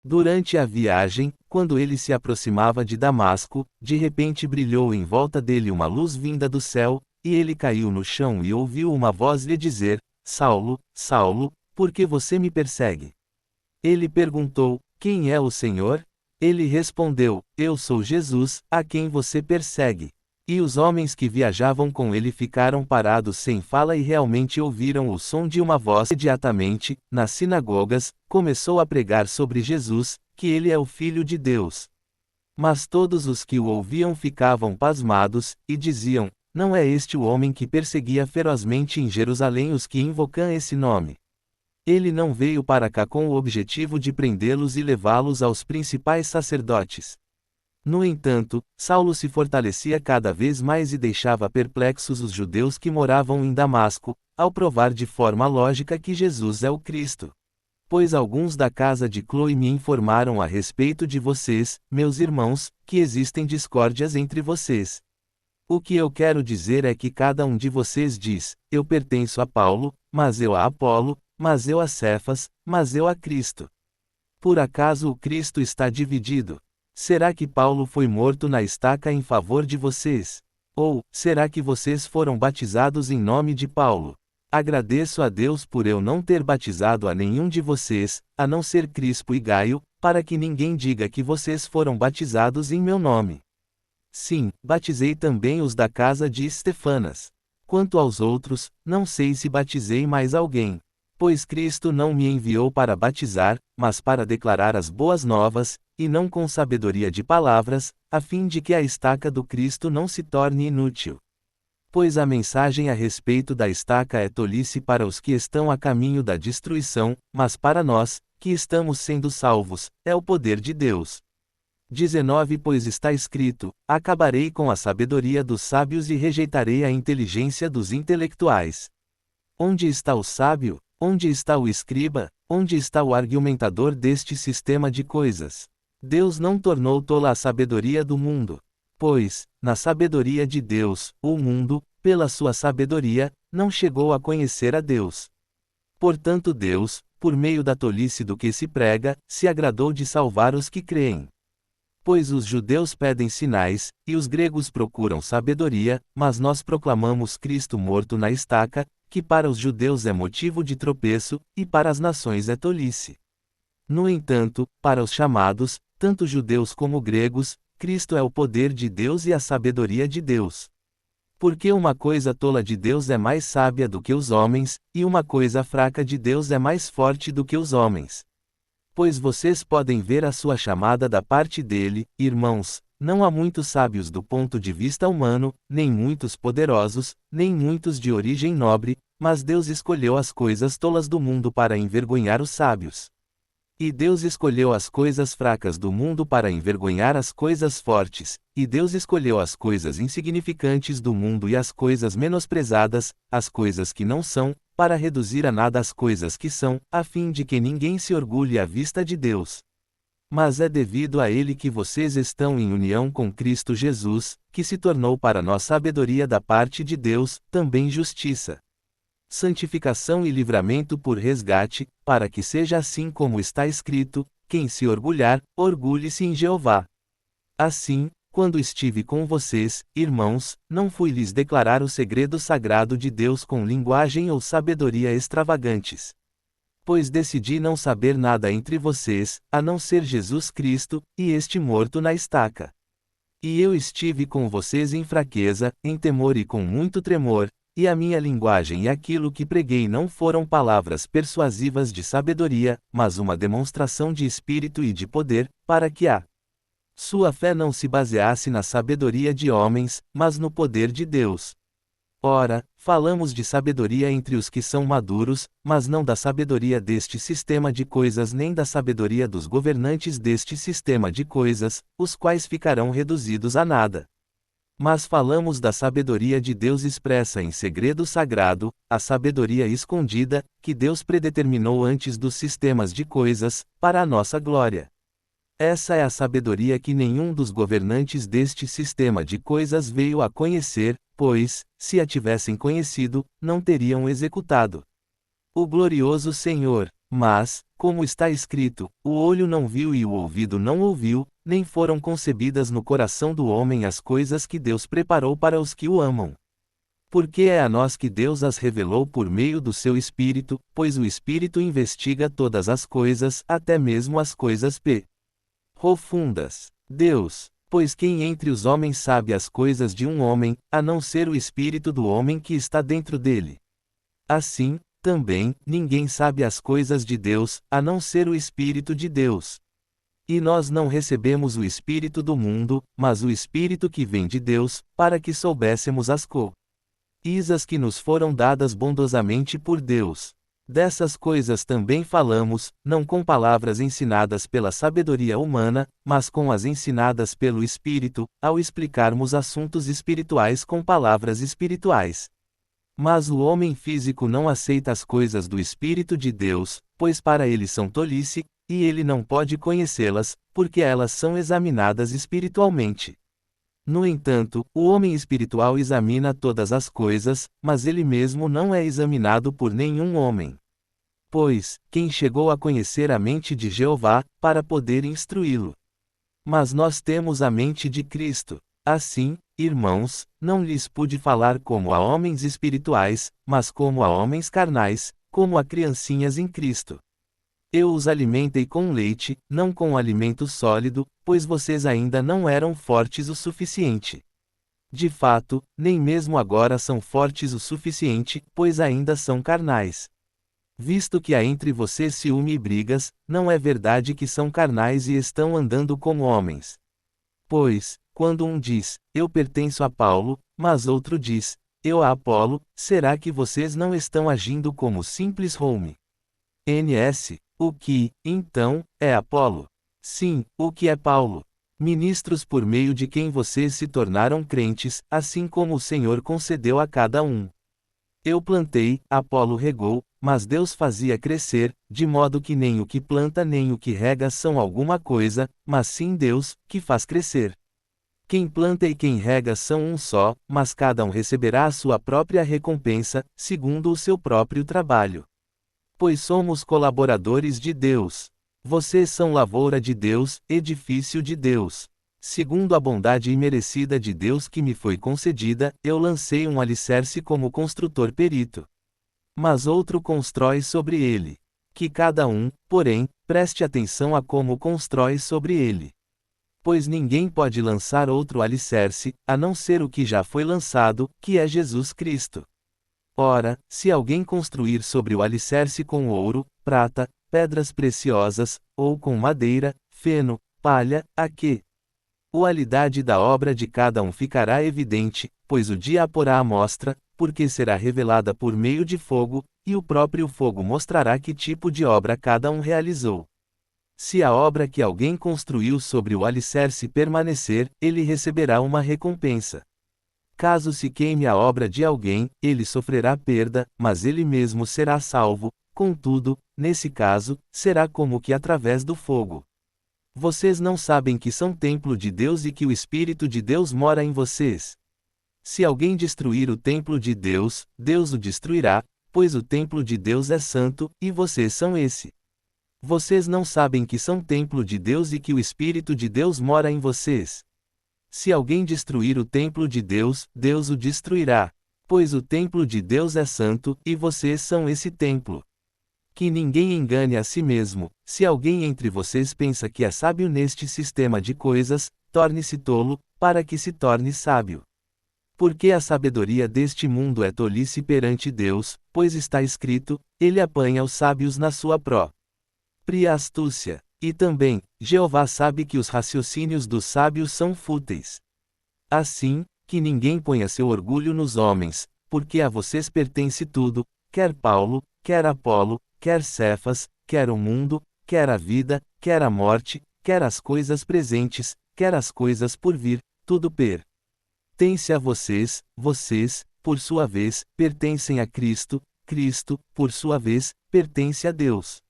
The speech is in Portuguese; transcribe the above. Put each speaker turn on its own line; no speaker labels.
Durante a viagem, quando ele se aproximava de Damasco, de repente brilhou em volta dele uma luz vinda do céu, e ele caiu no chão e ouviu uma voz lhe dizer: Saulo, Saulo, por que você me persegue? Ele perguntou: Quem é o Senhor? Ele respondeu: Eu sou Jesus, a quem você persegue. E os homens que viajavam com ele ficaram parados sem fala e realmente ouviram o som de uma voz. Imediatamente, nas sinagogas, começou a pregar sobre Jesus, que ele é o Filho de Deus. Mas todos os que o ouviam ficavam pasmados, e diziam: Não é este o homem que perseguia ferozmente em Jerusalém os que invocam esse nome? Ele não veio para cá com o objetivo de prendê-los e levá-los aos principais sacerdotes. No entanto, Saulo se fortalecia cada vez mais e deixava perplexos os judeus que moravam em Damasco, ao provar de forma lógica que Jesus é o Cristo. Pois alguns da casa de Cloe me informaram a respeito de vocês, meus irmãos, que existem discórdias entre vocês. O que eu quero dizer é que cada um de vocês diz: Eu pertenço a Paulo, mas eu a Apolo, mas eu a Cefas, mas eu a Cristo. Por acaso o Cristo está dividido? Será que Paulo foi morto na estaca em favor de vocês? Ou, será que vocês foram batizados em nome de Paulo? Agradeço a Deus por eu não ter batizado a nenhum de vocês, a não ser Crispo e Gaio, para que ninguém diga que vocês foram batizados em meu nome. Sim, batizei também os da casa de Estefanas. Quanto aos outros, não sei se batizei mais alguém. Pois Cristo não me enviou para batizar, mas para declarar as boas novas, e não com sabedoria de palavras, a fim de que a estaca do Cristo não se torne inútil. Pois a mensagem a respeito da estaca é tolice para os que estão a caminho da destruição, mas para nós, que estamos sendo salvos, é o poder de Deus. 19 Pois está escrito: Acabarei com a sabedoria dos sábios e rejeitarei a inteligência dos intelectuais. Onde está o sábio? Onde está o escriba? Onde está o argumentador deste sistema de coisas? Deus não tornou tola a sabedoria do mundo. Pois, na sabedoria de Deus, o mundo, pela sua sabedoria, não chegou a conhecer a Deus. Portanto Deus, por meio da tolice do que se prega, se agradou de salvar os que creem. Pois os judeus pedem sinais, e os gregos procuram sabedoria, mas nós proclamamos Cristo morto na estaca, que para os judeus é motivo de tropeço, e para as nações é tolice. No entanto, para os chamados, tanto judeus como gregos, Cristo é o poder de Deus e a sabedoria de Deus. Porque uma coisa tola de Deus é mais sábia do que os homens, e uma coisa fraca de Deus é mais forte do que os homens. Pois vocês podem ver a sua chamada da parte dele, irmãos. Não há muitos sábios do ponto de vista humano, nem muitos poderosos, nem muitos de origem nobre, mas Deus escolheu as coisas tolas do mundo para envergonhar os sábios. E Deus escolheu as coisas fracas do mundo para envergonhar as coisas fortes, e Deus escolheu as coisas insignificantes do mundo e as coisas menosprezadas, as coisas que não são, para reduzir a nada as coisas que são, a fim de que ninguém se orgulhe à vista de Deus. Mas é devido a ele que vocês estão em união com Cristo Jesus, que se tornou para nós sabedoria da parte de Deus, também justiça, santificação e livramento por resgate, para que seja assim como está escrito: quem se orgulhar, orgulhe-se em Jeová. Assim, quando estive com vocês, irmãos, não fui lhes declarar o segredo sagrado de Deus com linguagem ou sabedoria extravagantes. Pois decidi não saber nada entre vocês, a não ser Jesus Cristo, e este morto na estaca. E eu estive com vocês em fraqueza, em temor e com muito tremor, e a minha linguagem e aquilo que preguei não foram palavras persuasivas de sabedoria, mas uma demonstração de espírito e de poder, para que a sua fé não se baseasse na sabedoria de homens, mas no poder de Deus. Ora, falamos de sabedoria entre os que são maduros, mas não da sabedoria deste sistema de coisas nem da sabedoria dos governantes deste sistema de coisas, os quais ficarão reduzidos a nada. Mas falamos da sabedoria de Deus expressa em segredo sagrado, a sabedoria escondida, que Deus predeterminou antes dos sistemas de coisas, para a nossa glória. Essa é a sabedoria que nenhum dos governantes deste sistema de coisas veio a conhecer, pois, se a tivessem conhecido, não teriam executado. O glorioso Senhor, Mas, como está escrito, o olho não viu e o ouvido não ouviu, nem foram concebidas no coração do homem as coisas que Deus preparou para os que o amam. Porque é a nós que Deus as revelou por meio do seu Espírito, pois o Espírito investiga todas as coisas, até mesmo as coisas profundas. Deus, pois quem entre os homens sabe as coisas de um homem, a não ser o Espírito do homem que está dentro dele? Assim, também, ninguém sabe as coisas de Deus, a não ser o Espírito de Deus. E nós não recebemos o Espírito do mundo, mas o Espírito que vem de Deus, para que soubéssemos as coisas que nos foram dadas bondosamente por Deus. Dessas coisas também falamos, não com palavras ensinadas pela sabedoria humana, mas com as ensinadas pelo Espírito, ao explicarmos assuntos espirituais com palavras espirituais. Mas o homem físico não aceita as coisas do Espírito de Deus, pois para ele são tolice, e ele não pode conhecê-las, porque elas são examinadas espiritualmente. No entanto, o homem espiritual examina todas as coisas, mas ele mesmo não é examinado por nenhum homem. Pois, quem chegou a conhecer a mente de Jeová, para poder instruí-lo? Mas nós temos a mente de Cristo. Assim, irmãos, não lhes pude falar como a homens espirituais, mas como a homens carnais, como a criancinhas em Cristo. Eu os alimentei com leite, não com alimento sólido, pois vocês ainda não eram fortes o suficiente. De fato, nem mesmo agora são fortes o suficiente, pois ainda são carnais. Visto que há entre vocês ciúme e brigas, não é verdade que são carnais e estão andando como homens. Pois, quando um diz, eu pertenço a Paulo, mas outro diz, eu a Apolo, será que vocês não estão agindo como simples ns? O que, então, é Apolo? Sim, o que é Paulo? Ministros por meio de quem vocês se tornaram crentes, assim como o Senhor concedeu a cada um. Eu plantei, Apolo regou, mas Deus fazia crescer, de modo que nem o que planta nem o que rega são alguma coisa, mas sim Deus, que faz crescer. Quem planta e quem rega são um só, mas cada um receberá a sua própria recompensa, segundo o seu próprio trabalho. Pois somos colaboradores de Deus. Vocês são lavoura de Deus, edifício de Deus. Segundo a bondade imerecida de Deus que me foi concedida, eu lancei um alicerce como construtor perito. Mas outro constrói sobre ele. Que cada um, porém, preste atenção a como constrói sobre ele. Pois ninguém pode lançar outro alicerce, a não ser o que já foi lançado, que é Jesus Cristo. Ora, se alguém construir sobre o alicerce com ouro, prata, pedras preciosas, ou com madeira, feno, palha, a qualidade da obra de cada um ficará evidente, pois o dia a porá à mostra, porque será revelada por meio de fogo, e o próprio fogo mostrará que tipo de obra cada um realizou. Se a obra que alguém construiu sobre o alicerce permanecer, ele receberá uma recompensa. Caso se queime a obra de alguém, ele sofrerá perda, mas ele mesmo será salvo, contudo, nesse caso, será como que através do fogo. Vocês não sabem que são templo de Deus e que o Espírito de Deus mora em vocês? Se alguém destruir o templo de Deus, Deus o destruirá, pois o templo de Deus é santo, e vocês são esse. Vocês não sabem que são templo de Deus e que o Espírito de Deus mora em vocês? Se alguém destruir o templo de Deus, Deus o destruirá. Pois o templo de Deus é santo, e vocês são esse templo. Que ninguém engane a si mesmo. Se alguém entre vocês pensa que é sábio neste sistema de coisas, torne-se tolo, para que se torne sábio. Porque a sabedoria deste mundo é tolice perante Deus, pois está escrito, ele apanha os sábios na sua própria astúcia. E também, Jeová sabe que os raciocínios dos sábios são fúteis. Assim, que ninguém ponha seu orgulho nos homens, porque a vocês pertence tudo, quer Paulo, quer Apolo, quer Cefas, quer o mundo, quer a vida, quer a morte, quer as coisas presentes, quer as coisas por vir, tudo pertence a vocês, vocês, por sua vez, pertencem a Cristo, Cristo, por sua vez, pertence a Deus.